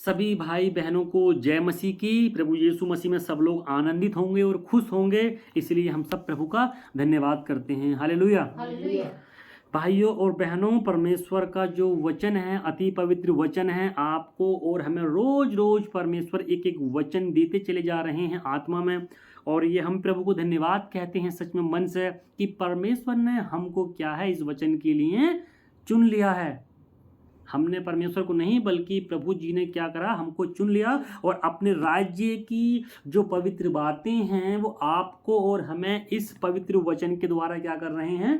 सभी भाई बहनों को जय मसीह की। प्रभु यीशु मसीह में सब लोग आनंदित होंगे और खुश होंगे, इसलिए हम सब प्रभु का धन्यवाद करते हैं। हालेलुया। हालेलुया। भाइयों और बहनों, परमेश्वर का जो वचन है अति पवित्र वचन है। आपको और हमें रोज रोज परमेश्वर एक एक वचन देते चले जा रहे हैं आत्मा में, और ये हम प्रभु को धन्यवाद कहते हैं सच में मन से कि परमेश्वर ने हमको क्या है इस वचन के लिए चुन लिया है। हमने परमेश्वर को नहीं बल्कि प्रभु जी ने क्या करा, हमको चुन लिया और अपने राज्य की जो पवित्र बातें हैं वो आपको और हमें इस पवित्र वचन के द्वारा क्या कर रहे हैं,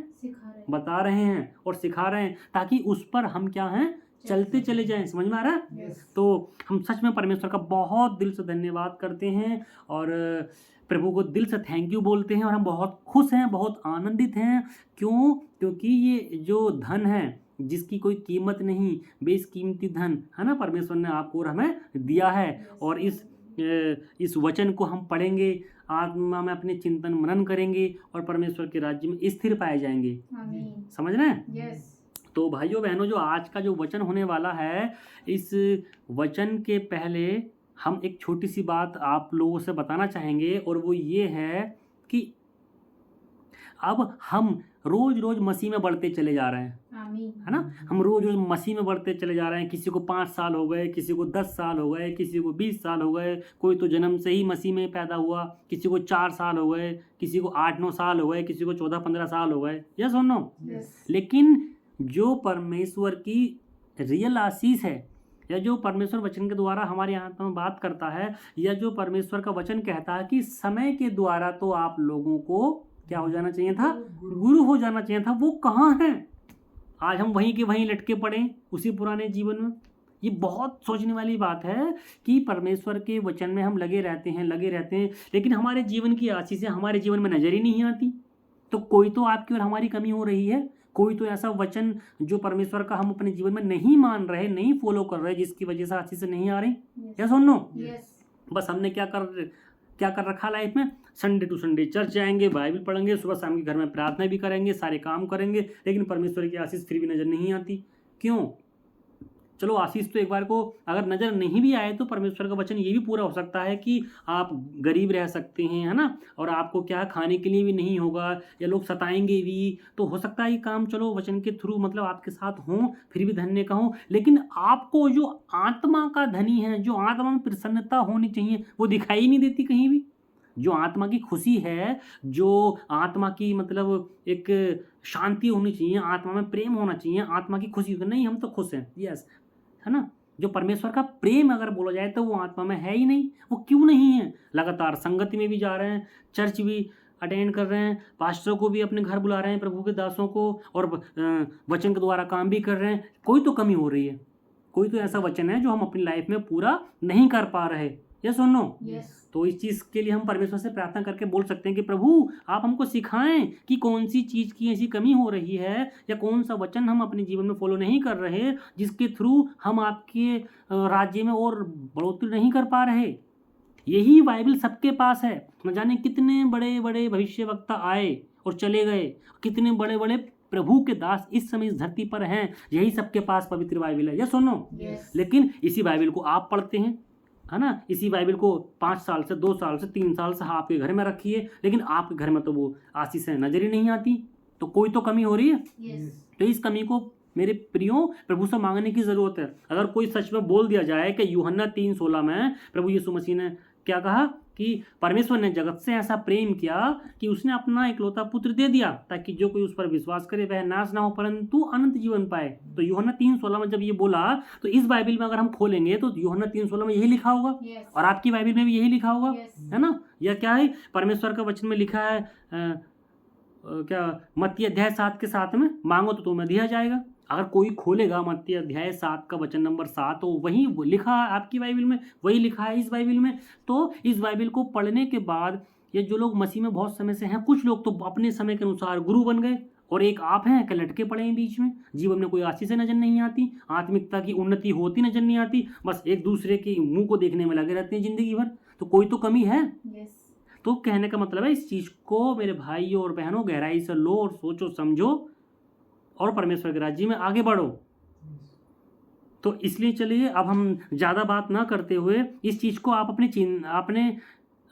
बता रहे हैं और सिखा रहे हैं, ताकि उस पर हम क्या हैं, चलते चले जाएं। समझ में आ रहा है? तो हम सच में परमेश्वर का बहुत दिल से धन्यवाद करते हैं और प्रभु को दिल से थैंक यू बोलते हैं, और हम बहुत खुश हैं, बहुत आनंदित हैं। क्यों? क्योंकि ये जो धन है जिसकी कोई कीमत नहीं, बेशकीमती धन है ना, परमेश्वर ने आपको और हमें दिया है। और इस वचन को हम पढ़ेंगे, आत्मा में अपने चिंतन मनन करेंगे और परमेश्वर के राज्य में स्थिर पाए जाएंगे। समझ रहे हैं? तो भाइयों बहनों, जो आज का जो वचन होने वाला है, इस वचन के पहले हम एक छोटी सी बात आप लोगों से बताना चाहेंगे, और वो ये है कि अब हम रोज रोज मसीह में बढ़ते चले जा रहे हैं, है ना। हम रोज रोज मसीह में बढ़ते चले जा रहे हैं। किसी को 5 साल हो गए, किसी को 10 साल हो गए, किसी को 20 साल हो गए, कोई तो जन्म से ही मसीह में पैदा हुआ, किसी को 4 साल हो गए, किसी को 8-9 साल हो गए, किसी को 14-15 साल हो गए। यस और नो? लेकिन जो परमेश्वर की रियल आशीष है, या जो परमेश्वर वचन के द्वारा हमारे आत्मा में बात करता है, या जो परमेश्वर का वचन कहता है कि समय के द्वारा तो आप लोगों को क्या हो जाना चाहिए था, गुरु हो जाना चाहिए था, वो कहाँ है? आज हम वहीं के वहीं लटके पड़े उसी पुराने जीवन में। ये बहुत सोचने वाली बात है कि परमेश्वर के वचन में हम लगे रहते हैं, लेकिन हमारे जीवन की आशीषें हमारे जीवन में नजर ही नहीं आती। तो कोई तो आपकी और हमारी कमी हो रही है, कोई तो ऐसा वचन जो परमेश्वर का हम अपने जीवन में नहीं मान रहे, नहीं फॉलो कर रहे, जिसकी वजह से आशीषें नहीं आ रही। या सुनो, बस हमने क्या कर रखा लाइफ में, संडे टू संडे चर्च जाएंगे, बाइबल पढ़ेंगे, सुबह शाम के घर में प्रार्थना भी करेंगे, सारे काम करेंगे, लेकिन परमेश्वर की आशीष फिर भी नजर नहीं आती। क्यों? चलो, आशीष तो एक बार को अगर नजर नहीं भी आए तो परमेश्वर का वचन ये भी पूरा हो सकता है कि आप गरीब रह सकते हैं, है ना, और आपको क्या खाने के लिए भी नहीं होगा, या लोग सताएंगे भी, तो हो सकता है ये काम चलो वचन के थ्रू मतलब आपके साथ हो, फिर भी धन्य का हो। लेकिन आपको जो आत्मा का धनी है, जो आत्मा में प्रसन्नता होनी चाहिए, वो दिखाई नहीं देती कहीं भी। जो आत्मा की खुशी है, जो आत्मा की मतलब एक शांति होनी चाहिए, आत्मा में प्रेम होना चाहिए, आत्मा की खुशी नहीं, हम तो खुश हैं, यस, है ना। जो परमेश्वर का प्रेम अगर बोला जाए तो वो आत्मा में है ही नहीं। वो क्यों नहीं है? लगातार संगति में भी जा रहे हैं, चर्च भी अटेंड कर रहे हैं, पास्टरों को भी अपने घर बुला रहे हैं, प्रभु के दासों को, और वचन के द्वारा काम भी कर रहे हैं। कोई तो कमी हो रही है, कोई तो ऐसा वचन है जो हम अपनी लाइफ में पूरा नहीं कर पा रहे। यस और नो? तो इस चीज़ के लिए हम परमेश्वर से प्रार्थना करके बोल सकते हैं कि प्रभु आप हमको सिखाएं कि कौन सी चीज़ की ऐसी कमी हो रही है, या कौन सा वचन हम अपने जीवन में फॉलो नहीं कर रहे, जिसके थ्रू हम आपके राज्य में और बढ़ोतरी नहीं कर पा रहे। यही बाइबल सबके पास है। न जाने कितने बड़े बड़े भविष्यवक्ता आए और चले गए, कितने बड़े बड़े प्रभु के दास इस समय इस धरती पर हैं, यही सबके पास पवित्र बाइबल है। यस सुनो, लेकिन इसी बाइबल को आप पढ़ते हैं, है ना। इसी बाइबल को 5 साल से, 2 साल से, 3 साल से आपके घर में रखिए, लेकिन आपके घर में तो वो आशीषें नजर ही नहीं आती। तो कोई तो कमी हो रही है। तो इस कमी को मेरे प्रियो प्रभु से मांगने की जरूरत है। अगर कोई सच में बोल दिया जाए कि यूहन्ना 3:16 में प्रभु यीशु मसीह ने क्या कहा कि परमेश्वर ने जगत से ऐसा प्रेम किया कि उसने अपना इकलौता पुत्र दे दिया, ताकि जो कोई उस पर विश्वास करे वह नाश ना हो परंतु अनंत जीवन पाए। तो यूहन्ना 3:16 में जब ये बोला, तो इस बाइबल में अगर हम खोलेंगे तो यूहन्ना 3:16 में यही लिखा होगा, और आपकी बाइबल में भी यही लिखा होगा, है ना। या क्या है, परमेश्वर का वचन में लिखा है क्या, मत्ती अध्याय 7 के 7 में, मांगो तो तुम्हें दिया जाएगा। अगर कोई खोलेगा मत्ती अध्याय 7 का वचन नंबर 7, तो वही लिखा है आपकी बाइबल में, वही लिखा है इस बाइबल में। तो इस बाइबल को पढ़ने के बाद ये जो लोग मसीह में बहुत समय से हैं, कुछ लोग तो अपने समय के अनुसार गुरु बन गए, और एक आप हैं कि लटके पड़े हैं बीच में, जीवन में कोई आशीष नजर नहीं आती, आत्मिकता की उन्नति होती नजर नहीं आती, बस एक दूसरे के मुंह को देखने में लगे रहते हैं जिंदगी भर। तो कोई तो कमी है। तो कहने का मतलब है, इस चीज को मेरे भाइयों और बहनों गहराई से लो और सोचो समझो, और परमेश्वर के राज्य में आगे बढ़ो। तो इसलिए चलिए अब हम ज़्यादा बात ना करते हुए इस चीज़ को आप अपने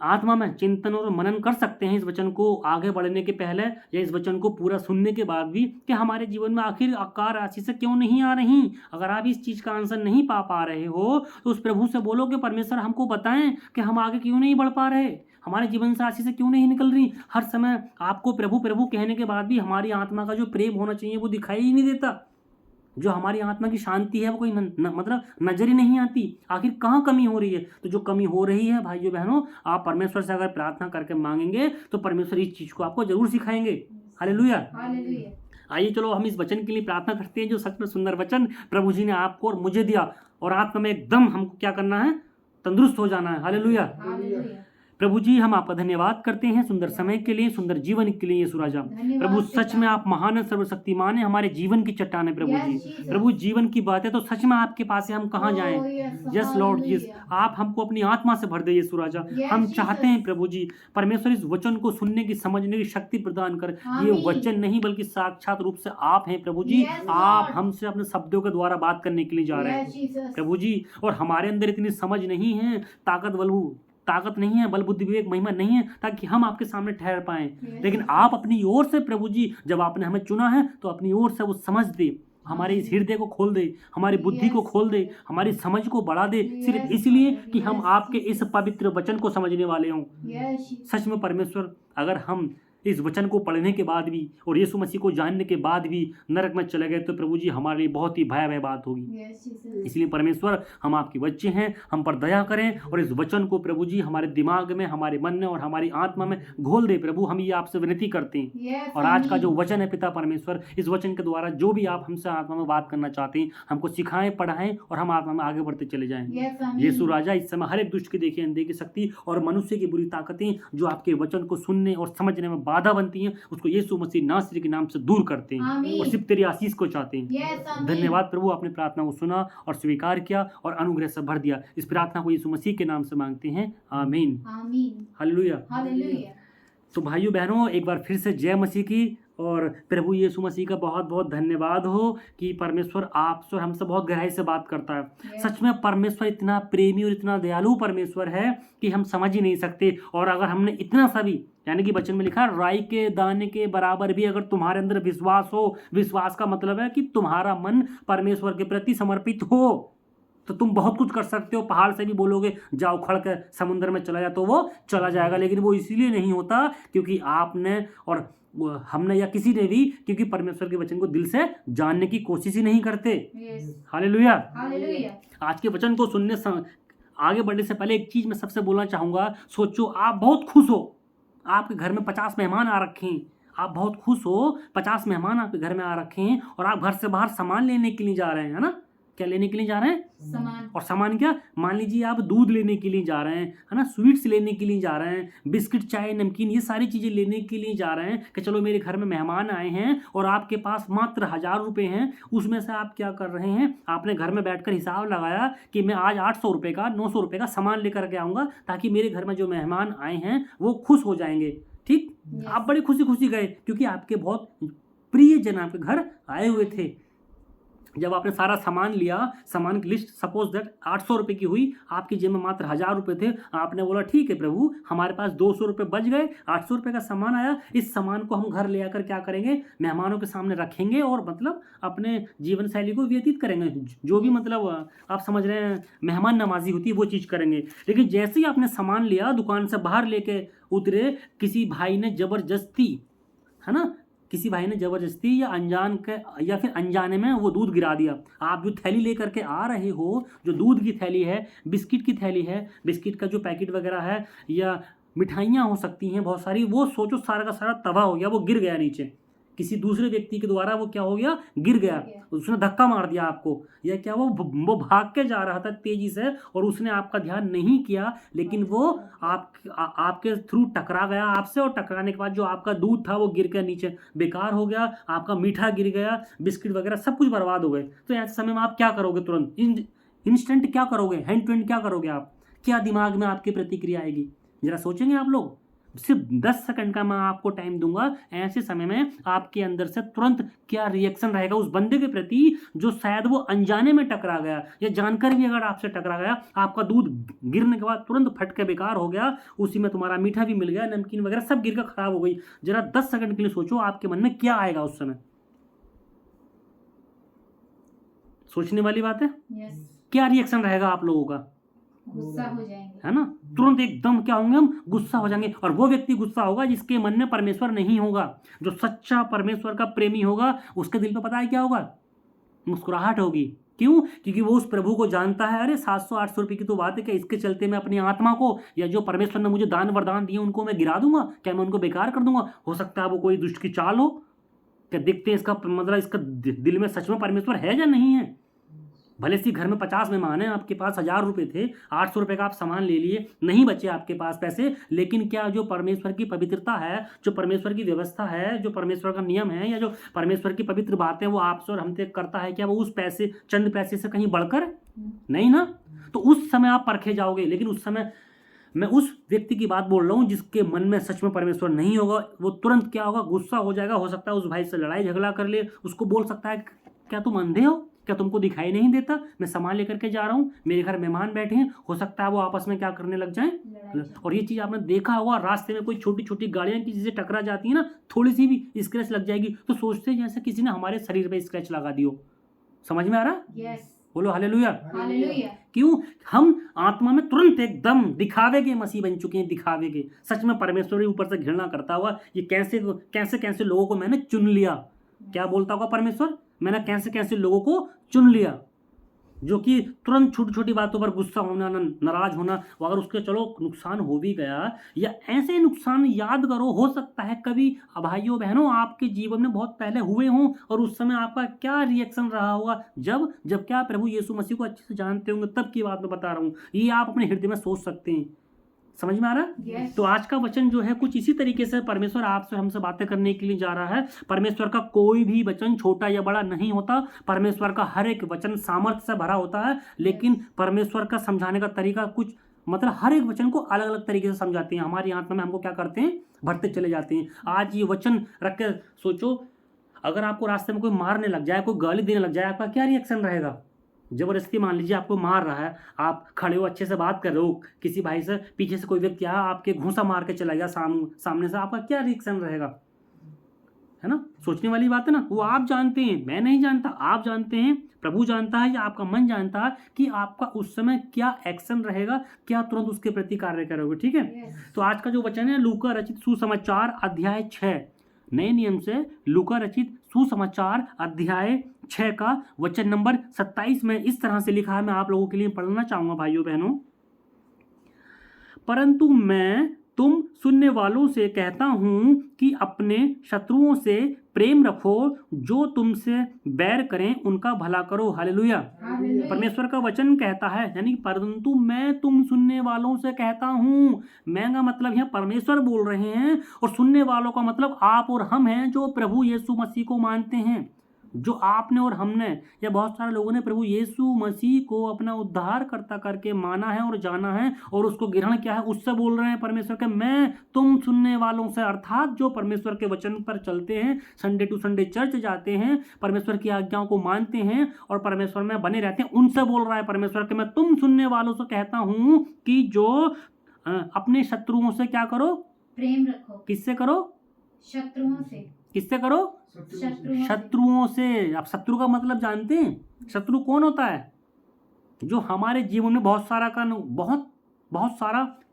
आत्मा में चिंतन और मनन कर सकते हैं इस वचन को आगे बढ़ने के पहले या इस वचन को पूरा सुनने के बाद भी कि हमारे जीवन में आखिर आकार राशि से क्यों नहीं आ रही। अगर आप इस चीज़ का आंसर नहीं पा रहे हो तो उस प्रभु से बोलो कि परमेश्वर हमको बताएं कि हम आगे क्यों नहीं बढ़ पा रहे, हमारे जीवन से राशि से क्यों नहीं निकल रही। हर समय आपको प्रभु प्रभु कहने के बाद भी हमारी आत्मा का जो प्रेम होना चाहिए वो दिखाई ही नहीं देता, जो हमारी आत्मा की शांति है वो कोई मतलब नजर ही नहीं आती। आखिर कहाँ कमी हो रही है। तो जो कमी हो रही है भाइयों बहनों, आप परमेश्वर से अगर प्रार्थना करके मांगेंगे तो परमेश्वर इस चीज को आपको जरूर सिखाएंगे। हालेलुया। आइए चलो हम इस वचन के लिए प्रार्थना करते हैं जो सच में सुंदर वचन प्रभु जी ने आपको और मुझे दिया, और आत्मा में एकदम हमको क्या करना है, तंदुरुस्त हो जाना है। हालेलुया। प्रभु जी हम आपका धन्यवाद करते हैं सुंदर समय के लिए, सुंदर जीवन के लिए। यीशु राजा प्रभु सच में आप महान है, सर्वशक्तिमान है, हमारे जीवन की चट्टान है प्रभु जी। प्रभु जीवन की बात है तो सच में आपके पास से हम कहाँ जाएं। यस लॉर्ड जी, आप हमको अपनी आत्मा से भर दे यीशु राजा। हम चाहते हैं प्रभु जी परमेश्वर इस वचन को सुनने की समझने की शक्ति प्रदान कर। ये वचन नहीं बल्कि साक्षात रूप से आप हैं प्रभु जी। आप हमसे अपने शब्दों के द्वारा बात करने के लिए जा रहे हैं प्रभु जी, और हमारे अंदर इतनी समझ नहीं है, ताकत नहीं है, बल बुद्धि विवेक महिमा नहीं है ताकि हम आपके सामने ठहर पाएं। लेकिन आप अपनी ओर से प्रभु जी जब आपने हमें चुना है तो अपनी ओर से वो समझ दे, हमारे इस हृदय को खोल दे, हमारी बुद्धि को खोल दे, हमारी समझ को बढ़ा दे, सिर्फ इसलिए कि हम आपके इस पवित्र वचन को समझने वाले हों। सच में परमेश्वर अगर हम इस वचन को पढ़ने के बाद भी और यीशु मसीह को जानने के बाद भी नरक में चले गए तो प्रभु जी हमारे लिए बहुत ही भयावह बात होगी। इसलिए परमेश्वर हम आपके बच्चे हैं, हम पर दया करें और इस वचन को प्रभु जी हमारे दिमाग में, हमारे मन में और हमारी आत्मा में घोल दे प्रभु। हम ये आपसे विनती करते हैं। और आज का जो वचन है पिता परमेश्वर, इस वचन के द्वारा जो भी आप हमसे आत्मा में बात करना चाहते हैं हमको सिखाएं, पढ़ाएं और हम आत्मा में आगे बढ़ते चले जाएं। यीशु राजा इस समय हर एक दुष्ट की देखिए अनदेखी शक्ति और मनुष्य की बुरी ताकतें जो आपके वचन को सुनने और समझने में बाधा बनती हैं उसको यीशु मसीह नासरी के नाम से दूर करते हैं और सिर्फ तेरी आशीष को चाहते हैं। धन्यवाद प्रभु, आपने प्रार्थना को सुना और स्वीकार किया और अनुग्रह से भर दिया। इस प्रार्थना को यीशु मसीह के नाम से मांगते हैं, आमीन। हालेलुया। तो भाइयों बहनों एक बार फिर से जय मसीह की और प्रभु यीशु मसीह का बहुत बहुत धन्यवाद हो कि परमेश्वर आपसे और हमसे बहुत गहराई से बात करता है। सच में परमेश्वर इतना प्रेमी और इतना दयालु परमेश्वर है कि हम समझ ही नहीं सकते। और अगर हमने इतना सा भी, यानी कि वचन में लिखा राई के दाने के बराबर भी अगर तुम्हारे अंदर विश्वास हो, विश्वास का मतलब है कि तुम्हारा मन परमेश्वर के प्रति समर्पित हो, तो तुम बहुत कुछ कर सकते हो। पहाड़ से भी बोलोगे जाओ खड़ के समुद्र में चला जा तो वो चला जाएगा, लेकिन वो इसीलिए नहीं होता क्योंकि आपने और हमने या किसी ने भी क्योंकि परमेश्वर के वचन को दिल से जानने की कोशिश ही नहीं करते। हालेलुया। आज के वचन को सुनने आगे बढ़ने से पहले एक चीज मैं सबसे बोलना चाहूंगा। सोचो आप बहुत खुश हो, आपके घर में 50 मेहमान आ रखे हैं, आप बहुत खुश हो, 50 मेहमान आपके घर में आ रखे हैं और आप घर से बाहर सामान लेने के लिए जा रहे हैं, है ना। क्या लेने के लिए जा रहे हैं? सामान। और सामान क्या? मान लीजिए आप दूध लेने के लिए जा रहे हैं, है ना, स्वीट्स लेने के लिए जा रहे हैं, बिस्किट चाय नमकीन ये सारी चीज़ें लेने के लिए जा रहे हैं कि चलो मेरे घर में मेहमान आए हैं और आपके पास मात्र 1000 रुपये हैं। उसमें से आप क्या कर रहे हैं, आपने घर में बैठकर हिसाब लगाया कि मैं आज 800 रुपये का 900 रुपये का सामान लेकर के आऊँगा ताकि मेरे घर में जो मेहमान आए हैं वो खुश हो जाएंगे। ठीक, आप बड़ी खुशी खुशी गए क्योंकि आपके बहुत प्रिय जन आपके घर आए हुए थे। जब आपने सारा सामान लिया, सामान की लिस्ट सपोज दैट 800 रुपये की हुई, आपकी जेब में मात्र 1000 रुपये थे, आपने बोला ठीक है प्रभु हमारे पास 200 रुपये बच गए, 800 रुपये का सामान आया, इस सामान को हम घर ले आकर क्या करेंगे, मेहमानों के सामने रखेंगे और मतलब अपने जीवन शैली को व्यतीत करेंगे, जो भी मतलब आप समझ रहे हैं मेहमान नवाजी होती है वो चीज़ करेंगे। लेकिन जैसे ही आपने सामान लिया, दुकान से बाहर लेके उतरे, किसी भाई ने ज़बरदस्ती, है ना, किसी भाई ने ज़बरदस्ती या फिर अनजाने में वो दूध गिरा दिया। आप जो थैली लेकर के आ रहे हो, जो दूध की थैली है, बिस्किट की थैली है, बिस्किट का जो पैकेट वगैरह है या मिठाइयाँ हो सकती हैं बहुत सारी, वो सोचो सारा का सारा तबाह हो गया, वो गिर गया नीचे, किसी दूसरे व्यक्ति के द्वारा वो क्या हो गया, गिर गया, उसने धक्का मार दिया आपको, या क्या वो भाग के जा रहा था तेजी से और उसने आपका ध्यान नहीं किया, लेकिन वो आपके थ्रू टकरा गया आपसे, और टकराने के बाद जो आपका दूध था वो गिर के नीचे बेकार हो गया, आपका मीठा गिर गया, बिस्किट वगैरह सब कुछ बर्बाद हो गए। तो ऐसे समय में आप क्या करोगे, तुरंत इंस्टेंट क्या करोगे, हैंड टू हैंड क्या करोगे आप, क्या दिमाग में आपकी प्रतिक्रिया आएगी, जरा सोचेंगे आप लोग। सिर्फ 10 सेकंड का मैं आपको टाइम दूंगा। ऐसे समय में आपके अंदर से तुरंत क्या रिएक्शन रहेगा उस बंदे के प्रति जो शायद वो अनजाने में टकरा गया या जानकर भी अगर आपसे टकरा गया, आपका दूध गिरने के बाद तुरंत फट के बेकार हो गया, उसी में तुम्हारा मीठा भी मिल गया, नमकीन वगैरह सब गिर कर खराब हो गई। जरा 10 सेकंड के लिए सोचो आपके मन में क्या आएगा उस समय। सोचने वाली बात है। क्या रिएक्शन रहेगा आप लोगों का? गुस्सा हो जाएंगे, है ना, तुरंत एकदम क्या होंगे हम, गुस्सा हो जाएंगे। और वो व्यक्ति गुस्सा होगा जिसके मन में परमेश्वर नहीं होगा। जो सच्चा परमेश्वर का प्रेमी होगा उसके दिल पे पता है क्या होगा? मुस्कुराहट होगी। क्यों? क्योंकि वो उस प्रभु को जानता है। अरे 700-800 रुपये की तो बात है, क्या इसके चलते मैं अपनी आत्मा को या जो परमेश्वर ने मुझे दान वरदान दिए उनको मैं गिरा दूंगा? क्या मैं उनको बेकार कर दूंगा? हो सकता है वो कोई दुष्ट की चाल हो। क्या देखते हैं इसका मतलब इसका दिल में सच में परमेश्वर है या नहीं है? भले से घर में 50 मेहमान हैं, आपके पास 1000 रुपये थे, 800 रुपये का आप सामान ले लिए, नहीं बचे आपके पास पैसे, लेकिन क्या जो परमेश्वर की पवित्रता है, जो परमेश्वर की व्यवस्था है, जो परमेश्वर का नियम है, या जो परमेश्वर की पवित्र बातें वो आपसे और हमसे करता है, क्या वो उस पैसे, चंद पैसे से कहीं बढ़कर? नहीं ना। तो उस समय आप परखे जाओगे। लेकिन उस समय मैं उस व्यक्ति की बात बोल रहा हूँ जिसके मन में सच में परमेश्वर नहीं होगा। वो तुरंत क्या होगा? गुस्सा हो जाएगा। हो सकता है उस भाई से लड़ाई झगड़ा कर ले, उसको बोल सकता है क्या तुम अंधे हो? क्या तुमको दिखाई नहीं देता? मैं सामान लेकर के जा रहा हूँ, मेरे घर मेहमान बैठे हैं। हो सकता है वो आपस में क्या करने लग जाएं। और ये चीज़ आपने देखा होगा, रास्ते में कोई छोटी छोटी गाड़ियाँ किसी से टकरा जाती है ना, थोड़ी सी भी स्क्रैच लग जाएगी तो सोचते हैं जैसे किसी ने हमारे शरीर पे स्क्रैच लगा दियो। समझ में आ रहा? बोलो हालेलुया। क्यों? हम आत्मा में तुरंत एकदम दिखावे के मसीह बन चुके हैं, दिखावे के। सच में परमेश्वर ऊपर से घृणा करता हुआ, ये कैसे कैसे कैसे लोगों को मैंने चुन लिया। क्या बोलता होगा परमेश्वर? मैंने कैसे कैसे लोगों को चुन लिया, जो कि तुरंत छोटी छोटी बातों पर गुस्सा होना, नाराज होना। अगर उसके चलो नुकसान हो भी गया, या ऐसे नुकसान याद करो, हो सकता है कभी भाइयों बहनों आपके जीवन में बहुत पहले हुए हों, और उस समय आपका क्या रिएक्शन रहा होगा। जब क्या प्रभु यीशु मसीह को अच्छे से जानते होंगे, तब की बात मैं बता रहा हूँ। ये आप अपने हृदय में सोच सकते हैं। समझ में आ रहा है? तो आज का वचन जो है कुछ इसी तरीके से परमेश्वर आपसे हमसे बातें करने के लिए जा रहा है। परमेश्वर का कोई भी वचन छोटा या बड़ा नहीं होता। परमेश्वर का हर एक वचन सामर्थ्य से भरा होता है, लेकिन परमेश्वर का समझाने का तरीका कुछ मतलब हर एक वचन को अलग अलग तरीके से समझाते हैं। हमारी आत्मा में हमको क्या करते हैं? भरते चले जाते हैं। आज ये वचन रख के सोचो, अगर आपको रास्ते में कोई मारने लग जाए, कोई गाली देने लग जाए, आपका क्या रिएक्शन रहेगा? जबरदस्ती मान लीजिए आपको मार रहा है, आप खड़े हो, अच्छे से बात कर रहे हो किसी भाई से, पीछे से कोई व्यक्ति आया आपके घूंसा मार के चला गया सामने से, आपका क्या रिएक्शन रहेगा? है ना, सोचने वाली बात है ना। वो आप जानते हैं, मैं नहीं जानता, आप जानते हैं, प्रभु जानता है, या आपका मन जानता है कि आपका उस समय क्या एक्शन रहेगा, क्या तुरंत उसके प्रति कार्य करोगे। ठीक है। तो आज का जो वचन है लूका रचित सुसमाचार अध्याय 6, नए नियम से लूका रचित सुसमाचार अध्याय 6 का वचन नंबर 27 में इस तरह से लिखा है। मैं आप लोगों के लिए पढ़ना चाहूंगा भाइयों बहनों। परंतु मैं तुम सुनने वालों से कहता हूं कि अपने शत्रुओं से प्रेम रखो, जो तुमसे बैर करें उनका भला करो। हालेलुया। परमेश्वर का वचन कहता है, यानी परंतु मैं तुम सुनने वालों से कहता हूं। मैं का मतलब यहाँ परमेश्वर बोल रहे हैं, और सुनने वालों का मतलब आप और हम हैं जो प्रभु यीशु मसीह को मानते हैं। जो आपने और हमने या बहुत सारे लोगों ने प्रभु यीशु मसीह को अपना उद्धारकर्ता करके माना है और जाना है, और उसको ग्रहण किया है, उससे बोल रहे हैं परमेश्वर के मैं तुम सुनने वालों से, अर्थात जो परमेश्वर के वचन पर चलते हैं, संडे टू संडे चर्च जाते हैं, परमेश्वर की आज्ञाओं को मानते हैं और परमेश्वर में बने रहते हैं, उनसे बोल रहा है परमेश्वर के मैं तुम सुनने वालों से कहता हूं कि जो अपने शत्रुओं से क्या करो? प्रेम रखो। किससे करो? शत्रुओं से। किससे करो? शत्रुओं से। आप शत्रु का मतलब जानते हैं? शत्रु कौन होता है? जो हमारे जीवन में बहुत सारा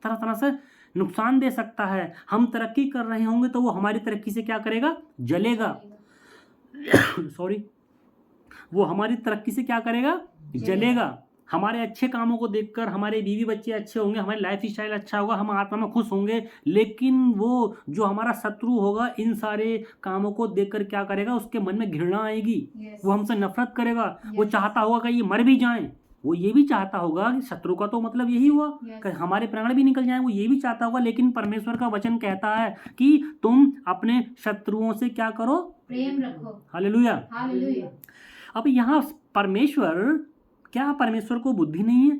तरह तरह से नुकसान दे सकता है। हम तरक्की कर रहे होंगे तो वो हमारी तरक्की से क्या करेगा? जलेगा। सॉरी, वो हमारी तरक्की से क्या करेगा? जलेगा। हमारे अच्छे कामों को देखकर हमारे बीवी बच्चे अच्छे होंगे, हमारी लाइफ स्टाइल अच्छा होगा, हम आत्मा में खुश होंगे, लेकिन वो जो हमारा शत्रु होगा इन सारे कामों को देखकर क्या करेगा? उसके मन में घृणा आएगी। वो हमसे नफरत करेगा। वो चाहता होगा कि ये मर भी जाएं। वो ये भी चाहता होगा कि शत्रु का तो मतलब यही हुआ कि हमारे प्राण भी निकल जाएं, वो ये भी चाहता होगा। लेकिन परमेश्वर का वचन कहता है कि तुम अपने शत्रुओं से क्या करो? प्रेम रखो। हालेलुया। अब यहाँ परमेश्वर को बुद्धि नहीं है?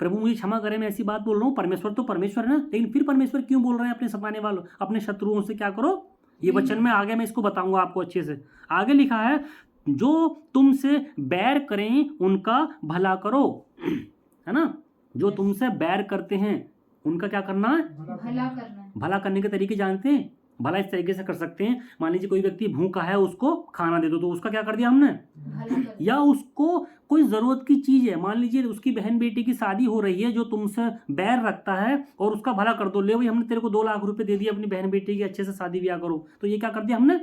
प्रभु मुझे क्षमा करें, मैं ऐसी बात बोल रहा हूँ, परमेश्वर तो परमेश्वर है ना, लेकिन फिर परमेश्वर क्यों बोल रहे हैं अपने सताने वालों, अपने शत्रुओं से क्या करो? ये वचन में आगे मैं इसको बताऊंगा आपको अच्छे से। आगे लिखा है, जो तुमसे बैर करें उनका भला करो, है ना। जो तुमसे बैर करते हैं उनका क्या करना है? भला करना है। भला करने के तरीके जानते हैं? भला इस तरीके से कर सकते हैं, मान लीजिए कोई व्यक्ति भूखा है, उसको खाना दे दो, तो उसका क्या कर दिया हमने? भला करना। या उसको कोई ज़रूरत की चीज़ है, मान लीजिए उसकी बहन बेटी की शादी हो रही है, जो तुमसे बैर रखता है, और उसका भला कर दो, ले भाई हमने तेरे को 2 लाख रुपए दे दिए, अपनी बहन बेटी की अच्छे से शादी ब्याह करो, तो ये क्या कर दिया हमने?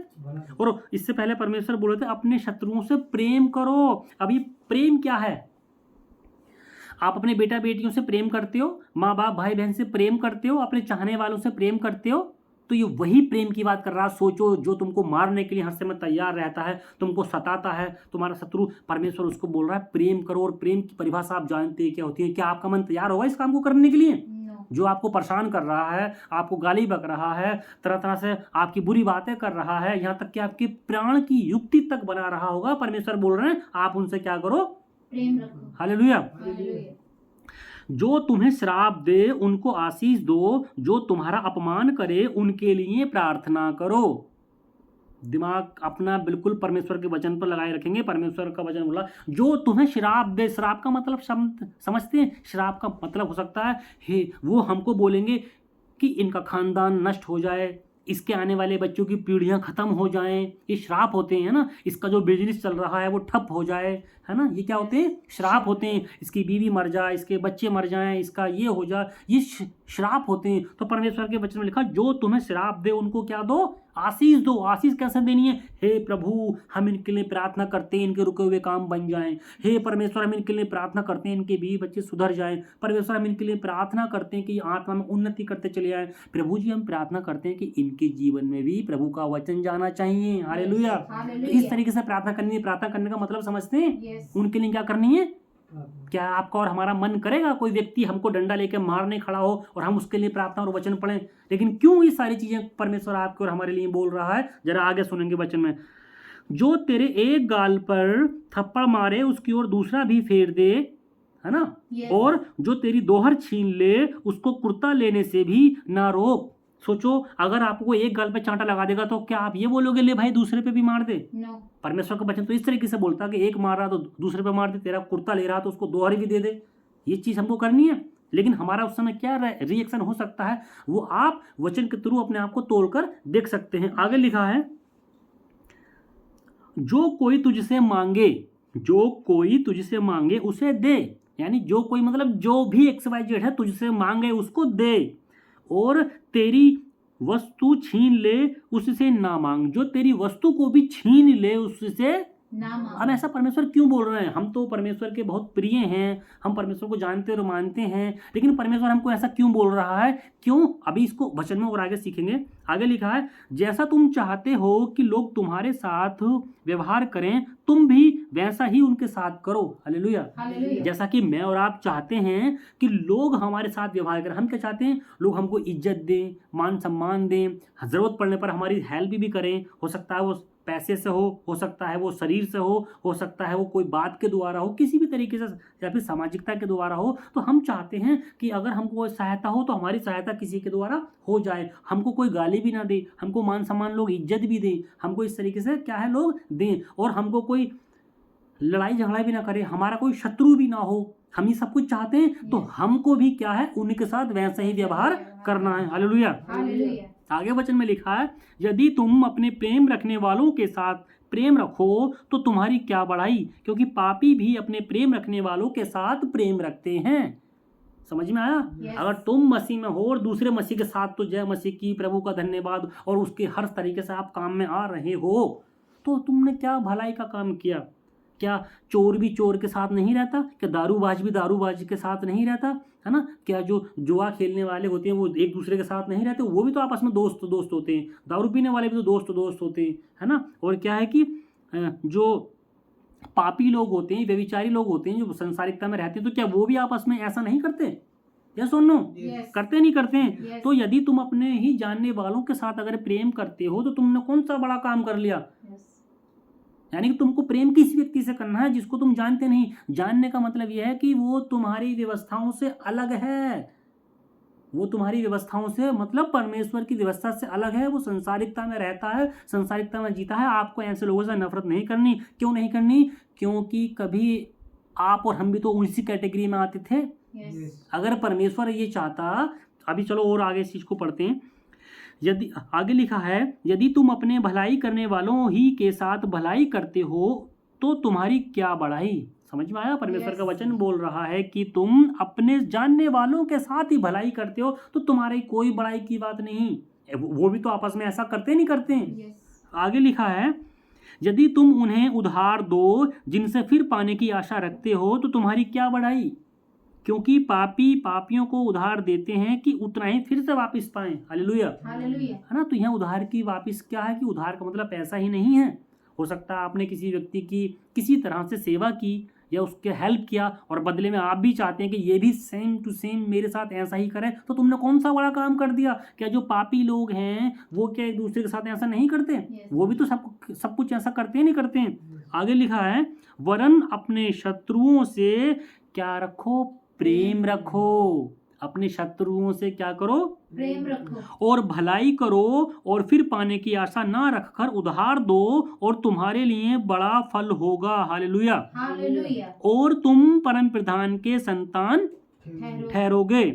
और इससे पहले परमेश्वर बोले थे अपने शत्रुओं से प्रेम करो। अभी प्रेम क्या है? आप अपने बेटा बेटियों से प्रेम करते हो, माँ बाप भाई बहन से प्रेम करते हो, अपने चाहने वालों से प्रेम करते हो, तो ये वही प्रेम की बात कर रहा है। सोचो, जो तुमको मारने के लिए हर समय तैयार रहता है, तुमको सताता है, तुम्हारा शत्रु, परमेश्वर उसको बोल रहा है प्रेम करो। और प्रेम की परिभाषा आप जानते हैं क्या होती है? क्या आपका मन तैयार होगा इस काम को करने के लिए? नो। जो आपको परेशान कर रहा है, आपको गाली बक रहा है, तरह तरह से आपकी बुरी बातें कर रहा है, यहाँ तक कि आपके प्राण की युक्ति तक बना रहा होगा, परमेश्वर बोल रहे हैं आप उनसे क्या करो? प्रेम रखो। हालेलुया। हालेलुया। जो तुम्हें श्राप दे उनको आशीष दो, जो तुम्हारा अपमान करे उनके लिए प्रार्थना करो। दिमाग अपना बिल्कुल परमेश्वर के वचन पर लगाए रखेंगे। परमेश्वर का वचन बोला, जो तुम्हें श्राप दे। श्राप का मतलब समझते हैं? श्राप का मतलब हो सकता है, हे वो हमको बोलेंगे कि इनका खानदान नष्ट हो जाए, इसके आने वाले बच्चों की पीढ़ियां खत्म हो जाएं। ये श्राप होते हैं ना। इसका जो बिजनेस चल रहा है वो ठप हो जाए, है ना। ये क्या होते हैं? श्राप होते हैं। इसकी बीवी मर जाए, इसके बच्चे मर जाएं, इसका ये हो जाए, ये श्राप होते हैं। तो परमेश्वर के वचन में लिखा, जो तुम्हें श्राप दे उनको क्या दो? आशीष दो। आशीष कैसे देनी है? हे प्रभु, हम इनके लिए प्रार्थना करते हैं, इनके रुके हुए काम बन जाएं। हे परमेश्वर, हम इनके लिए प्रार्थना करते हैं, इनके बीवी बच्चे सुधर जाएं। परमेश्वर, हम इनके लिए प्रार्थना करते हैं कि आत्मा में उन्नति करते चले आए। प्रभु जी, हम प्रार्थना करते हैं कि इनके जीवन में भी प्रभु का वचन जाना चाहिए। हालेलुया। तो इस तरीके से प्रार्थना करनी है। प्रार्थना करने का मतलब समझते हैं? उनके लिए क्या करनी है? क्या आपका और हमारा मन करेगा कोई व्यक्ति हमको डंडा लेकर मारने खड़ा हो और हम उसके लिए प्रार्थना और वचन पढ़ें? लेकिन क्यों ये सारी चीजें परमेश्वर आपके और हमारे लिए बोल रहा है? जरा आगे सुनेंगे वचन में। जो तेरे एक गाल पर थप्पड़ मारे उसकी ओर दूसरा भी फेर दे, है ना। और जो तेरी दोहर छीन ले उसको कुर्ता लेने से भी ना रोक। सोचो, अगर आपको एक गाल पे चांटा लगा देगा तो क्या आप ये बोलोगे ले भाई दूसरे पे भी मार दे? नो। परमेश्वर का वचन तो इस तरीके से बोलता है कि एक मार रहा तो दूसरे पे मार दे, तेरा कुर्ता ले रहा तो उसको दोहरी भी दे दे। ये चीज हमको करनी है। लेकिन हमारा उस समय क्या रिएक्शन हो सकता है, वो आप वचन के थ्रू अपने आप को तोड़कर देख सकते हैं। आगे लिखा है, जो कोई तुझसे मांगे, जो कोई तुझसे मांगे उसे दे। यानी जो कोई मतलब जो भी XYZ है तुझसे मांगे उसको दे, और तेरी वस्तु छीन ले उससे ना मांग। जो तेरी वस्तु को भी छीन ले उससे ना मांग। अब ऐसा परमेश्वर क्यों बोल रहे हैं? हम तो परमेश्वर के बहुत प्रिय हैं, हम परमेश्वर को जानते और मानते हैं, लेकिन परमेश्वर हमको ऐसा क्यों बोल रहा है? क्यों? अभी इसको वचन में और आगे सीखेंगे। आगे लिखा है, जैसा तुम चाहते हो कि लोग तुम्हारे साथ व्यवहार करें, तुम भी वैसा ही उनके साथ करो। हालेलुया। हालेलुया। जैसा कि मैं और आप चाहते हैं कि लोग हमारे साथ व्यवहार करें। हम क्या चाहते हैं? लोग हमको इज्जत दें, मान सम्मान दें, जरूरत पड़ने पर हमारी हेल्प भी करें। हो सकता है वो पैसे से हो सकता है वो शरीर से हो सकता है वो कोई बात के द्वारा हो, किसी भी तरीके से, या फिर सामाजिकता के द्वारा हो। तो हम चाहते हैं कि अगर हमको सहायता हो तो हमारी सहायता किसी के द्वारा हो जाए, हमको कोई गाली भी ना दे, हमको मान सम्मान लोग इज्जत भी दें, हमको इस तरीके से क्या है लोग दें, और हमको कोई लड़ाई झगड़ा भी ना करे, हमारा कोई शत्रु भी ना हो। हम ये सब कुछ चाहते हैं, तो हमको भी क्या है उनके साथ वैसा ही व्यवहार करना है। हालेलुया। हालेलुया। आगे वचन में लिखा है, यदि तुम अपने प्रेम रखने वालों के साथ प्रेम रखो तो तुम्हारी क्या बढ़ाई, क्योंकि पापी भी अपने प्रेम रखने वालों के साथ प्रेम रखते हैं। समझ में आया? Yes. अगर तुम मसीह में हो और दूसरे मसीह के साथ, तो जय मसीह की, प्रभु का धन्यवाद, और उसके हर तरीके से आप काम में आ रहे हो, तो तुमने क्या भलाई का काम किया। क्या चोर भी चोर के साथ नहीं रहता? क्या दारूबाज भी दारूबाज के साथ नहीं रहता? है ना। क्या जो जुआ खेलने वाले होते हैं वो एक दूसरे के साथ नहीं रहते? वो भी तो आपस में दोस्त होते हैं। दारू पीने वाले भी तो दोस्त होते हैं, है ना। और क्या है कि जो पापी लोग होते हैं, व्यभिचारी लोग होते हैं, जो संसारिकता में रहते हैं, तो क्या वो भी आपस में ऐसा नहीं करते? या सुनो, करते नहीं करते हैं? Yes. तो यदि तुम अपने ही जानने वालों के साथ अगर प्रेम करते हो तो तुमने कौन सा बड़ा काम कर लिया? यानी कि तुमको प्रेम किस व्यक्ति से करना है जिसको तुम जानते नहीं। जानने का मतलब यह है कि वो तुम्हारी व्यवस्थाओं से अलग है, वो तुम्हारी व्यवस्थाओं से मतलब परमेश्वर की व्यवस्था से अलग है। वो संसारिकता में रहता है, संसारिकता में जीता है। आपको ऐसे लोगों से नफरत नहीं करनी। क्यों नहीं करनी? क्योंकि कभी आप और हम भी तो उसी कैटेगरी में आते थे। यस अगर परमेश्वर ये चाहता, अभी चलो और आगे इस चीज को पढ़ते हैं। यदि आगे लिखा है, यदि तुम अपने भलाई करने वालों ही के साथ भलाई करते हो तो तुम्हारी क्या बढ़ाई। समझ में आया? परमेश्वर का Yes. वचन बोल रहा है कि तुम अपने जानने वालों के साथ ही भलाई करते हो तो तुम्हारी कोई बड़ाई की बात नहीं। वो भी तो आपस में ऐसा करते नहीं करते हैं। यस आगे लिखा है, यदि तुम उन्हें उधार दो जिनसे फिर पाने की आशा रखते हो तो तुम्हारी क्या बढ़ाई, क्योंकि पापी पापियों को उधार देते हैं कि उतना ही फिर से वापस पाएं। हालेलुया, हालेलुया है ना। तो यहाँ उधार की वापस क्या है कि उधार का मतलब पैसा ही नहीं है। हो सकता है आपने किसी व्यक्ति की किसी तरह से सेवा की या उसके हेल्प किया और बदले में आप भी चाहते हैं कि ये भी सेम टू सेम मेरे साथ ऐसा ही करे, तो तुमने कौन सा बड़ा काम कर दिया। क्या जो पापी लोग हैं वो क्या एक दूसरे के साथ ऐसा नहीं करते? Yes. वो भी तो सब कुछ ऐसा करते नहीं करते हैं। आगे लिखा है, वरन अपने शत्रुओं से क्या रखो, प्रेम रखो। अपने शत्रुओं से क्या करो, प्रेम रखो और भलाई करो और फिर पाने की आशा ना रखकर उधार दो और तुम्हारे लिए बड़ा फल होगा। हालेलुया। हालेलुया और तुम परम प्रधान के संतान ठहरो ठहरोगे।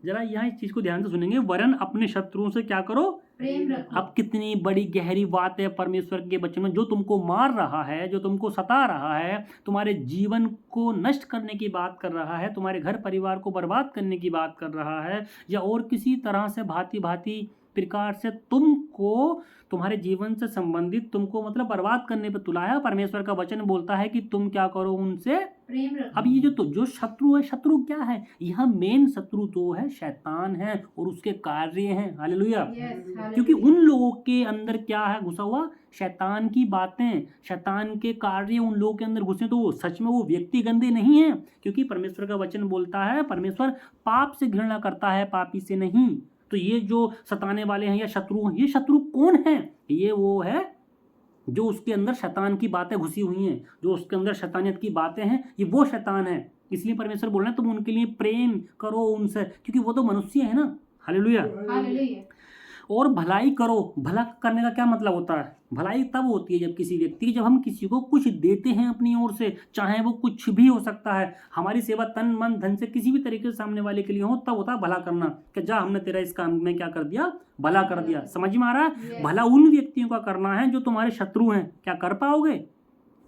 जरा यहाँ इस चीज को ध्यान से सुनेंगे, वरन अपने शत्रुओं से क्या करो, प्रेम रखो अब कितनी बड़ी गहरी बात है परमेश्वर के वचन में। जो तुमको मार रहा है, जो तुमको सता रहा है, तुम्हारे जीवन को नष्ट करने की बात कर रहा है, तुम्हारे घर परिवार को बर्बाद करने की बात कर रहा है, या और किसी तरह से भांति भांति प्रकार से तुमको तुम्हारे जीवन से संबंधित तुमको मतलब बर्बाद करने पे तुलाया, परमेश्वर का वचन बोलता है कि तुम क्या करो, उनसे प्रेम रखो अब ये जो शत्रु है, शत्रु क्या है? यह मेन शत्रु तो है शैतान है और उसके कार्य हैं। हालेलुया। यस क्योंकि उन लोगों के अंदर क्या है घुसा हुआ, शैतान की बातें, शैतान के कार्य उन लोगों के अंदर घुसे। तो वो सच में वो व्यक्ति गंदे नहीं है, क्योंकि परमेश्वर का वचन बोलता है परमेश्वर पाप से घृणा करता है, पापी से नहीं। तो ये जो सताने वाले हैं या शत्रु हैं, ये शत्रु कौन है? ये वो है जो उसके अंदर शैतान की बातें घुसी हुई हैं, जो उसके अंदर शैतानियत की बातें हैं, ये वो शैतान है। इसलिए परमेश्वर बोल रहे हैं तुम उनके लिए प्रेम करो उनसे, क्योंकि वो तो मनुष्य है ना। हालेलुया। हालेलुया और भलाई करो। भला करने का क्या मतलब होता है? भलाई तब होती है जब किसी व्यक्ति की, जब हम किसी को कुछ देते हैं अपनी ओर से, चाहे वो कुछ भी हो सकता है, हमारी सेवा तन मन धन से किसी भी तरीके से सामने वाले के लिए हो, तब होता है भला करना। कि जा हमने तेरा इस काम में क्या कर दिया, भला कर दिया। समझ में आ रहा है? Yes. भला उन व्यक्तियों का करना है जो तुम्हारे शत्रु हैं। क्या कर पाओगे?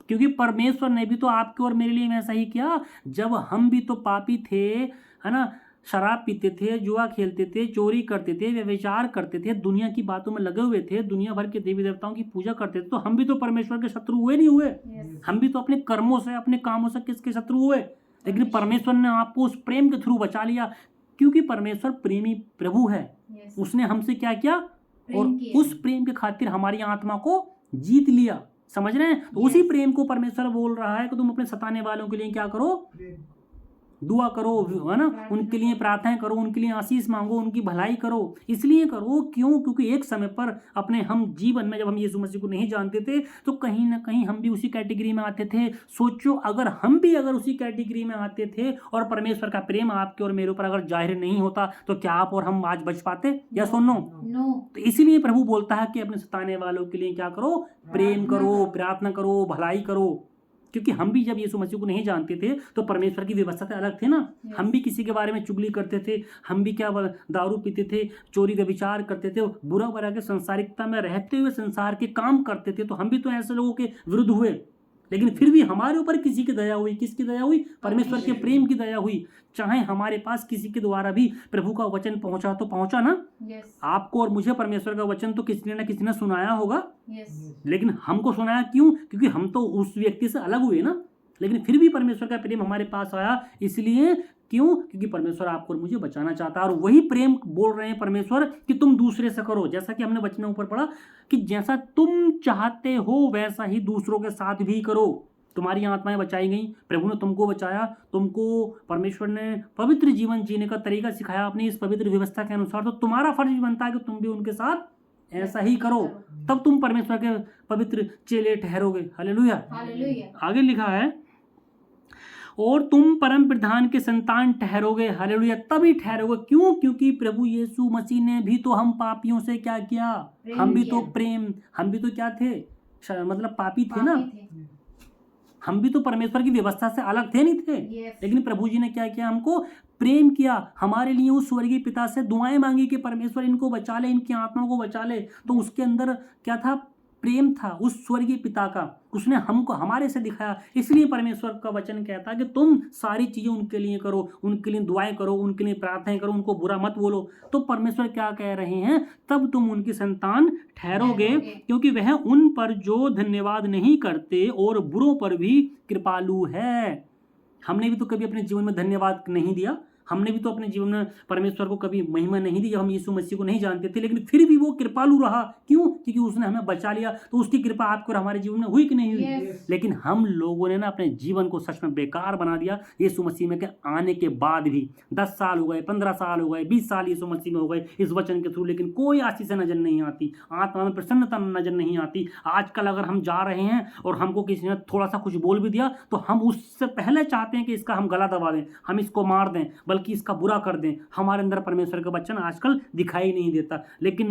क्योंकि परमेश्वर ने भी तो आपके और मेरे लिए वैसा ही किया। जब हम भी तो पापी थे, है ना, शराब पीते थे, जुआ खेलते थे, चोरी करते थे, व्यभिचार करते थे, दुनिया की बातों में लगे हुए थे, दुनिया भर के देवी देवताओं की पूजा करते थे, तो हम भी तो परमेश्वर के शत्रु हुए नहीं हुए? यस हम भी तो अपने कर्मों से, अपने कामों से किसके शत्रु हुए? लेकिन परमेश्वर ने आपको उस प्रेम के थ्रू बचा लिया, क्योंकि परमेश्वर प्रेमी प्रभु है। यस उसने हमसे क्या किया, और प्रेम किया उस प्रेम के खातिर हमारी आत्मा को जीत लिया। समझ रहे हैं? तो उसी Yes. प्रेम को परमेश्वर बोल रहा है कि तुम अपने सताने वालों के लिए क्या करो, दुआ करो, है ना, उनके लिए प्रार्थना करो, उनके लिए आशीष मांगो, उनकी भलाई करो। इसलिए करो क्यों? क्योंकि एक समय पर अपने हम जीवन में जब हम यीशु मसीह को नहीं जानते थे तो कहीं ना कहीं हम भी उसी कैटेगरी में आते थे। सोचो अगर हम भी अगर उसी कैटेगरी में आते थे और परमेश्वर का प्रेम आपके और मेरे ऊपर अगर जाहिर नहीं होता तो क्या आप और हम आज बच पाते? या सुनो, नो तो इसीलिए प्रभु बोलता है कि अपने सताने वालों के लिए क्या करो, प्रेम करो, प्रार्थना करो, भलाई करो। क्योंकि हम भी जब यीशु मसीह को नहीं जानते थे तो परमेश्वर की व्यवस्था से अलग थे ना। हम भी किसी के बारे में चुगली करते थे, हम भी क्या दारू पीते थे, चोरी व्यभिचार करते थे, बुरा भरा के संसारिकता में रहते हुए संसार के काम करते थे। तो हम भी तो ऐसे लोगों के विरुद्ध हुए, लेकिन फिर भी हमारे ऊपर किसी की दया हुई। किसकी दया हुई? परमेश्वर के प्रेम की दया हुई। चाहे हमारे पास किसी के द्वारा भी प्रभु का वचन पहुंचा तो पहुंचा ना। यस आपको और मुझे परमेश्वर का वचन तो किसी न किसी ने सुनाया होगा, यस लेकिन हमको सुनाया क्यों? क्योंकि हम तो उस व्यक्ति से अलग हुए ना। लेकिन फिर भी परमेश्वर का प्रेम हमारे पास आया, इसलिए क्यों? क्योंकि परमेश्वर आपको और मुझे बचाना चाहता है। और वही प्रेम बोल रहे हैं परमेश्वर कि तुम दूसरे से करो, जैसा कि हमने वचन में ऊपर पढ़ा कि जैसा तुम चाहते हो वैसा ही दूसरों के साथ भी करो। तुम्हारी आत्माएं बचाई गई, प्रभु ने तुमको बचाया, तुमको परमेश्वर ने पवित्र जीवन जीने का तरीका सिखाया अपनी इस पवित्र व्यवस्था के अनुसार। तो तुम्हारा फर्ज बनता है कि तुम भी उनके साथ ऐसा ही करो, तब तुम परमेश्वर के पवित्र चेले ठहरोगे। हालेलुया। हालेलुया। आगे लिखा है, और तुम परम प्रधान के संतान ठहरोगे। हालेलुया। तभी ठहरोगे, क्यों? क्योंकि प्रभु यीशु मसीह ने भी तो हम पापियों से क्या किया? हम भी तो हम भी तो क्या थे? मतलब पापी थे ना। हम भी तो परमेश्वर की व्यवस्था से अलग थे, नहीं थे? लेकिन प्रभु जी ने क्या किया? हमको प्रेम किया, हमारे लिए उस स्वर्गीय पिता से दुआएं मांगी कि परमेश्वर इनको बचा ले, इनकी आत्माओं को बचा ले। तो उसके अंदर क्या था? प्रेम था उस स्वर्गीय पिता का, उसने हमको हमारे से दिखाया। इसलिए परमेश्वर का वचन कहता है कि तुम सारी चीजें उनके लिए करो, उनके लिए दुआएं करो, उनके लिए प्रार्थनाएं करो, उनको बुरा मत बोलो। तो परमेश्वर क्या कह रहे हैं? तब तुम उनकी संतान ठहरोगे, क्योंकि वह उन पर जो धन्यवाद नहीं करते और बुरों पर भी कृपालु है। हमने भी तो कभी अपने जीवन में धन्यवाद नहीं दिया, हमने भी तो अपने जीवन में परमेश्वर को कभी महिमा नहीं दी जब हम यीशु मसीह को नहीं जानते थे, लेकिन फिर भी वो कृपालु रहा। क्यों? क्योंकि उसने हमें बचा लिया। तो उसकी कृपा आपको और हमारे जीवन में हुई कि नहीं हुई? लेकिन हम लोगों ने ना अपने जीवन को सच में बेकार बना दिया। यीशु मसीह में के आने के बाद भी 10 साल हो गए, 15 साल हो गए, 20 साल यीशु मसीह में हो गए इस वचन के थ्रू, लेकिन कोई आशीष नजर नहीं आती, आत्मा में प्रसन्नता नजर नहीं आती। आजकल अगर हम जा रहे हैं और हमको किसी ने थोड़ा सा कुछ बोल भी दिया तो हम उससे पहले चाहते हैं कि इसका हम गला दबा दें, हम इसको मार दें, बल्कि इसका बुरा कर दें। हमारे अंदर परमेश्वर का वचन आजकल दिखाई नहीं देता। लेकिन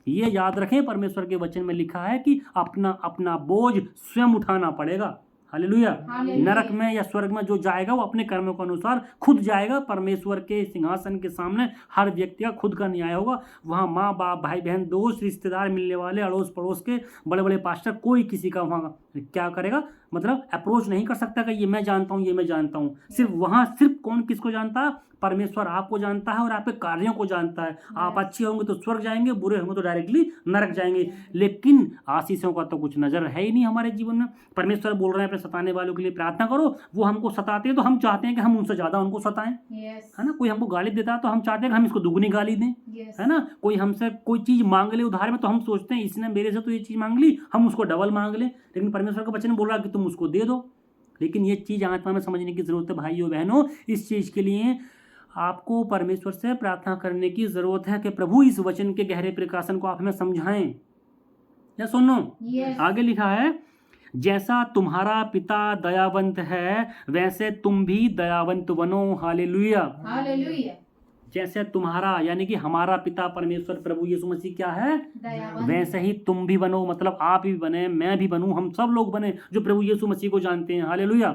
ये याद रखें, परमेश्वर के वचन में लिखा है कि अपना अपना बोझ स्वयं उठाना पड़ेगा। हालेलुया। नरक में या स्वर्ग में जो जाएगा वो अपने कर्मों के अनुसार खुद जाएगा। परमेश्वर के सिंहासन के सामने हर व्यक्ति का खुद का न्याय होगा। वहाँ माँ बाप, भाई बहन, दोस्त, रिश्तेदार, मिलने वाले, अड़ोस पड़ोस के बड़े बड़े पास्टर, कोई किसी का वहाँ क्या करेगा? मतलब अप्रोच नहीं कर सकता कि ये मैं जानता हूँ, ये मैं जानता हूँ। सिर्फ वहाँ सिर्फ कौन किसको जानता है? परमेश्वर आपको जानता है और आपके कार्यों को जानता है। आप अच्छे होंगे तो स्वर्ग जाएंगे, बुरे होंगे तो डायरेक्टली नरक जाएंगे। लेकिन आशीषों का तो कुछ नजर है ही नहीं हमारे जीवन में। परमेश्वर बोल रहे हैं अपने सताने वालों के लिए प्रार्थना करो। वो हमको सताते हैं तो हम चाहते हैं कि हम उनसे ज्यादा उनको सताएं, है ना। कोई हमको गाली देता है तो हम चाहते हैं कि हम इसको दुगनी गाली दें, है ना। कोई हमसे कोई चीज मांग ले उधार में तो हम सोचते हैं इसने मेरे से तो ये चीज मांग ली, हम उसको डबल मांग लें। लेकिन परमेश्वर का वचन बोल रहा है कि तुम उसको दे दो। लेकिन ये चीज आत्मा में समझने की जरूरत है भाइयों बहनों। इस चीज के लिए आपको परमेश्वर से प्रार्थना करने की जरूरत है कि प्रभु इस वचन के गहरे प्रकाशन को आप हमें समझाएं। या सुनो, आगे लिखा है, जैसा तुम्हारा पिता दयावंत है वैसे तुम भी दयावंत बनो। हालेलुया। हालेलुया। जैसे तुम्हारा यानी कि हमारा पिता परमेश्वर प्रभु यीशु मसीह क्या है? वैसे ही तुम भी बनो। मतलब आप भी बने, मैं भी बनूं, हम सब लोग बने जो प्रभु यीशु मसीह को जानते हैं। हालेलुया।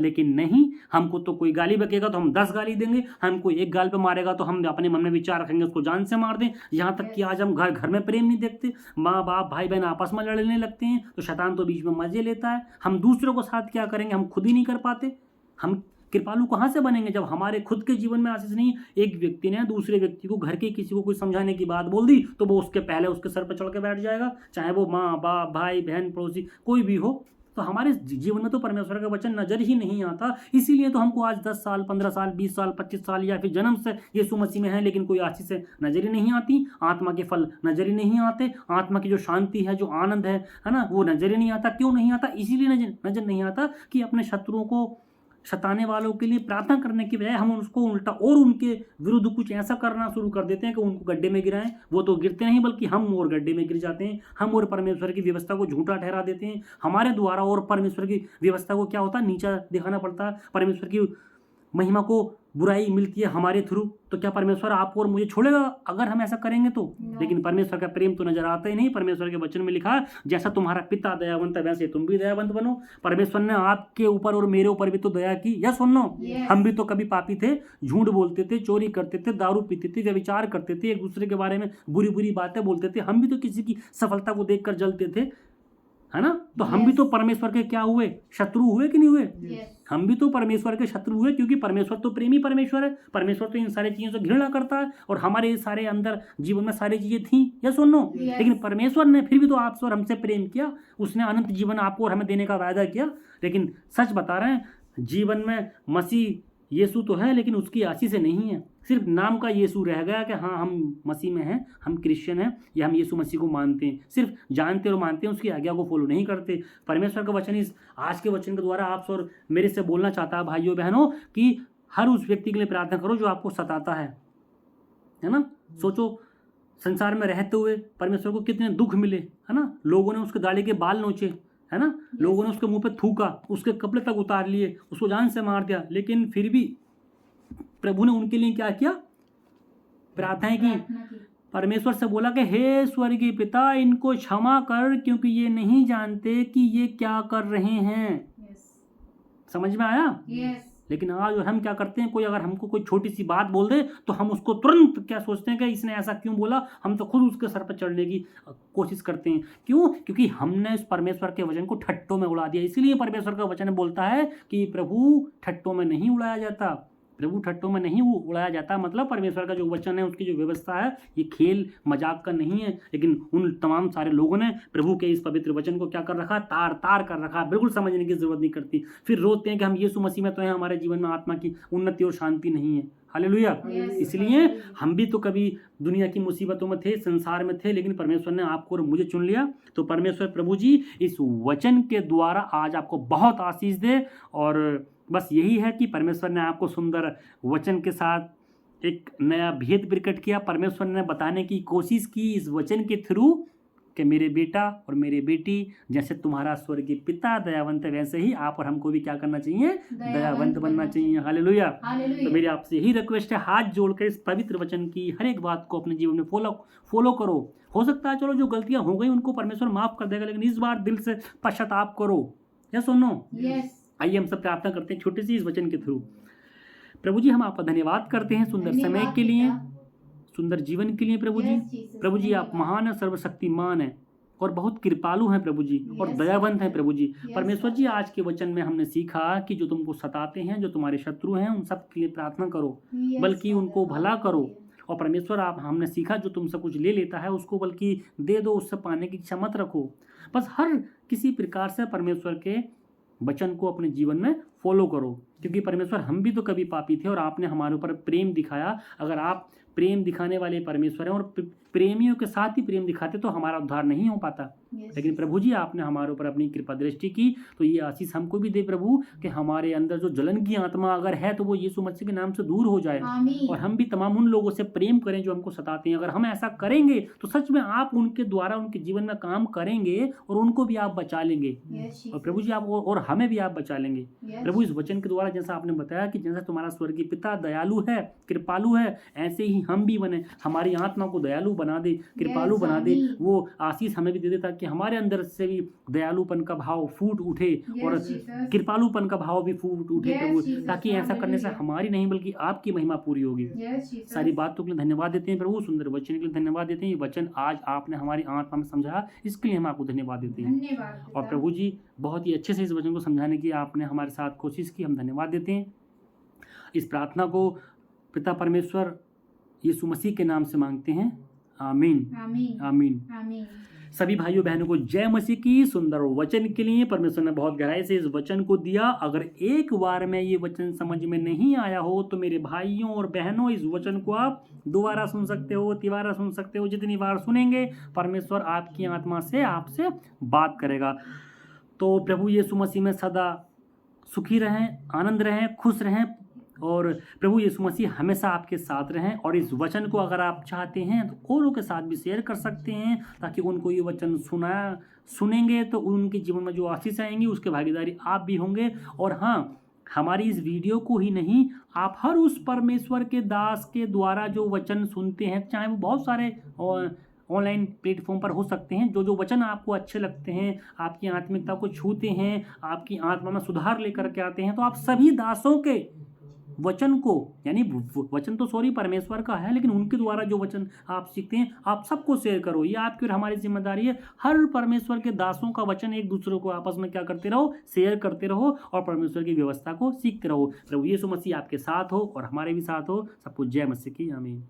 लेकिन नहीं, हमको तो कोई गाली बकेगा तो हम 10 गाली देंगे, हमको एक गाल पे मारेगा तो हम अपने मन में विचार रखेंगे उसको जान से मार दें। यहाँ तक कि आज हम घर में प्रेम नहीं देखते, माँ बाप, भाई बहन आपस में लड़ने लगते हैं तो शैतान तो बीच में मजे लेता है। हम दूसरों को साथ क्या करेंगे? हम खुद ही नहीं कर पाते। हम कृपालु कहाँ से बनेंगे जब हमारे खुद के जीवन में आशीष नहीं? एक व्यक्ति ने दूसरे व्यक्ति को, घर के किसी को कुछ समझाने की बात बोल दी तो वो उसके पहले उसके सर पर चढ़ के बैठ जाएगा, चाहे वो माँ बाप, भाई बहन, पड़ोसी कोई भी हो। तो हमारे जीवन में तो परमेश्वर का वचन नजर ही नहीं आता। इसीलिए तो हमको आज 10 साल, 15 साल, 20 साल, 25 साल या फिर जन्म से यीशु मसीह में है, लेकिन कोई आशीष नजर ही नहीं आती, आत्मा के फल नजर ही नहीं आते, आत्मा की जो शांति है, जो आनंद है ना, वो नजर ही नहीं आता। क्यों नहीं आता? इसीलिए नजर नहीं आता कि अपने शत्रुओं को, सताने वालों के लिए प्रार्थना करने की बजाय हम उसको उल्टा और उनके विरुद्ध कुछ ऐसा करना शुरू कर देते हैं कि उनको गड्ढे में गिराएं। वो तो गिरते नहीं बल्कि हम और गड्ढे में गिर जाते हैं। हम और परमेश्वर की व्यवस्था को झूठा ठहरा देते हैं। हमारे द्वारा और परमेश्वर की व्यवस्था को क्या होता है? नीचा दिखाना पड़ता है। परमेश्वर की महिमा को बुराई मिलती है हमारे थ्रू। तो क्या परमेश्वर आपको और मुझे छोड़ेगा अगर हम ऐसा करेंगे तो? लेकिन परमेश्वर का प्रेम तो नजर आता ही नहीं। परमेश्वर के वचन में लिखा है, जैसा तुम्हारा पिता दयावंत है वैसे तुम भी दयावंत बनो। परमेश्वर ने आपके ऊपर और मेरे ऊपर भी तो दया की। या सुनो, हम भी तो कभी पापी थे, झूठ बोलते थे, चोरी करते थे, दारू पीते थे, व्यभिचार करते थे, एक दूसरे के बारे में बुरी बुरी बातें बोलते थे। हम भी तो किसी की सफलता को देखकर जलते थे, है ना। तो हम भी तो परमेश्वर के क्या हुए? शत्रु हुए कि नहीं हुए? हम भी तो परमेश्वर के शत्रु हुए, क्योंकि परमेश्वर तो प्रेमी परमेश्वर है। परमेश्वर तो इन सारी चीजों से घृणा करता है और हमारे सारे अंदर जीवन में सारी चीजें थी। या सुनो, लेकिन परमेश्वर ने फिर भी तो आपसे और हमसे प्रेम किया। उसने अनंत जीवन आपको और हमें देने का वायदा किया। लेकिन सच बता रहे हैं, जीवन में मसीह यीशु तो है लेकिन उसकी आशीष से नहीं है। सिर्फ नाम का यीशु रह गया कि हाँ हम मसीह में हैं, हम क्रिश्चियन हैं या हम यीशु मसीह को मानते हैं। सिर्फ जानते और मानते हैं, उसकी आज्ञा को फॉलो नहीं करते। परमेश्वर का वचन इस आज के वचन के द्वारा आपसे और मेरे से बोलना चाहता है भाइयों बहनों कि हर उस व्यक्ति के लिए प्रार्थना करो जो आपको सताता है ना। सोचो, संसार में रहते हुए परमेश्वर को कितने दुख मिले, है ना। लोगों ने उसके दाढ़ी के बाल नोचे, है ना, लोगों ने उसके मुंह पे थूका, उसके कपड़े तक उतार लिए, उसको जान से मार दिया, लेकिन फिर भी प्रभु ने उनके लिए क्या किया, प्रार्थनाएं की। परमेश्वर से बोला कि हे स्वर्गीय पिता, इनको क्षमा कर, क्योंकि ये नहीं जानते कि ये क्या कर रहे हैं। समझ में आया? लेकिन आज हम क्या करते हैं, कोई अगर हमको कोई छोटी सी बात बोल दे तो हम उसको तुरंत क्या सोचते हैं कि इसने ऐसा क्यों बोला, हम तो खुद उसके सर पर चढ़ने की कोशिश करते हैं। क्यों? क्योंकि हमने इस परमेश्वर के वचन को ठट्टों में उड़ा दिया। इसलिए परमेश्वर का वचन बोलता है कि प्रभु ठट्टों में नहीं उड़ाया जाता, प्रभु ठट्टों में नहीं उड़ाया जाता। मतलब परमेश्वर का जो वचन है, उसकी जो व्यवस्था है, ये खेल मजाक का नहीं है। लेकिन उन तमाम सारे लोगों ने प्रभु के इस पवित्र वचन को क्या कर रखा, तार तार कर रखा, बिल्कुल समझने की जरूरत नहीं करती। फिर रोते हैं कि हम यीशु मसीह में तो हैं, हमारे जीवन में आत्मा की उन्नति और शांति नहीं है। हालेलुया। इसलिए हम भी तो कभी दुनिया की मुसीबतों में थे, संसार में थे, लेकिन परमेश्वर ने आपको और मुझे चुन लिया। तो परमेश्वर प्रभु जी इस वचन के द्वारा आज आपको बहुत आशीष दे। और बस यही है कि परमेश्वर ने आपको सुंदर वचन के साथ एक नया भेद प्रकट किया। परमेश्वर ने बताने की कोशिश की इस वचन के थ्रू कि मेरे बेटा और मेरे बेटी, जैसे तुम्हारा स्वर्गीय पिता दयावंत है, वैसे ही आप और हमको भी क्या करना चाहिए, दयावंत बनना चाहिए। हालेलुया। तो मेरी आपसे यही रिक्वेस्ट है, हाथ जोड़कर इस पवित्र वचन की हर एक बात को अपने जीवन में फॉलो करो। हो सकता है चलो जो गलतियां हो गई उनको परमेश्वर माफ कर देगा, लेकिन इस बार दिल से पश्चाताप करो। या सुनो, आइए हम सब प्रार्थना करते हैं छोटी सी इस वचन के थ्रू। प्रभु जी, हम आपका धन्यवाद करते हैं सुंदर समय के लिए, सुंदर जीवन के लिए। प्रभु जी आप महान है, सर्वशक्तिमान है और बहुत कृपालु हैं प्रभु जी, और दयावंत हैं प्रभु जी। परमेश्वर जी, आज के वचन में हमने सीखा कि जो तुमको सताते हैं, जो तुम्हारे शत्रु हैं, उन सब के लिए प्रार्थना करो, बल्कि उनको भला करो। और परमेश्वर आप हमने सीखा जो तुमसे कुछ ले लेता है उसको बल्कि दे दो, उससे पाने की इच्छा मत रखो। बस हर किसी प्रकार से परमेश्वर के वचन को अपने जीवन में फॉलो करो, क्योंकि परमेश्वर हम भी तो कभी पापी थे और आपने हमारे ऊपर प्रेम दिखाया। अगर आप प्रेम दिखाने वाले परमेश्वर हैं और प्रेमियों के साथ ही प्रेम दिखाते तो हमारा उद्धार नहीं हो पाता। लेकिन प्रभु जी आपने हमारे ऊपर अपनी कृपा दृष्टि की, तो ये आशीष हमको भी दे प्रभु कि हमारे अंदर जो जलन की आत्मा अगर है तो वो यीशु मसीह के नाम से दूर हो जाए, और हम भी तमाम उन लोगों से प्रेम करें जो हमको सताते हैं। अगर हम ऐसा करेंगे तो सच में आप उनके द्वारा उनके जीवन में काम करेंगे और उनको भी आप बचा लेंगे, और प्रभु जी आप और हमें भी आप बचा लेंगे। प्रभु इस वचन के द्वारा जैसा आपने बताया कि जैसा तुम्हारा स्वर्गीय पिता दयालु है, कृपालु है, ऐसे ही हम भी बने। हमारी आत्मा को दयालु बना दे, कृपालु बना दे। वो आशीष हमें भी दे दे ताकि हमारे अंदर से भी दयालुपन का भाव फूट उठे और कृपालुपन का भाव भी फूट उठे प्रभु, ताकि ऐसा करने से हमारी नहीं बल्कि आपकी महिमा पूरी होगी। सारी बातों के लिए धन्यवाद देते हैं प्रभु, सुंदर वचन के लिए धन्यवाद देते हैं। ये वचन आज आपने हमारी आत्मा में समझाया, इसके लिए हम आपको धन्यवाद देते हैं। और प्रभु जी बहुत ही अच्छे से इस वचन को समझाने की आपने हमारे साथ कोशिश की, हम धन्यवाद देते हैं। इस प्रार्थना को पिता परमेश्वर यीशु मसीह के नाम से मांगते हैं, आमीन आमीन आमीन आमीन। सभी भाइयों बहनों को जय मसीह की। सुंदर वचन के लिए परमेश्वर ने बहुत गहराई से इस वचन को दिया। अगर एक बार में ये वचन समझ में नहीं आया हो तो मेरे भाइयों और बहनों, इस वचन को आप दोबारा सुन सकते हो, तिबारा सुन सकते हो। जितनी बार सुनेंगे परमेश्वर आपकी आत्मा से आपसे बात करेगा। तो प्रभु यीशु मसीह में सदा सुखी रहें, आनंद रहें, खुश रहें, और प्रभु यीशु मसीह हमेशा आपके साथ रहें। और इस वचन को अगर आप चाहते हैं तो औरों के साथ भी शेयर कर सकते हैं, ताकि उनको ये वचन सुनेंगे तो उनके जीवन में जो आशीष आएंगी उसके भागीदारी आप भी होंगे। और हाँ, हमारी इस वीडियो को ही नहीं, आप हर उस परमेश्वर के दास के द्वारा जो वचन सुनते हैं, चाहे वो बहुत सारे ऑनलाइन प्लेटफॉर्म पर हो सकते हैं, जो वचन आपको अच्छे लगते हैं, आपकी आत्मिकता को छूते हैं, आपकी आत्मा में सुधार लेकर के आते हैं, तो आप सभी दासों के वचन को, यानी वचन तो परमेश्वर का है, लेकिन उनके द्वारा जो वचन आप सीखते हैं आप सबको शेयर करो। ये आपकी और हमारी जिम्मेदारी है। हर परमेश्वर के दासों का वचन एक दूसरे को आपस में क्या करते रहो, शेयर करते रहो और परमेश्वर की व्यवस्था को सीखते रहो। प्रभु यीशु मसीह आपके साथ हो और हमारे भी साथ हो। सबको जय मसीह की, आमीन।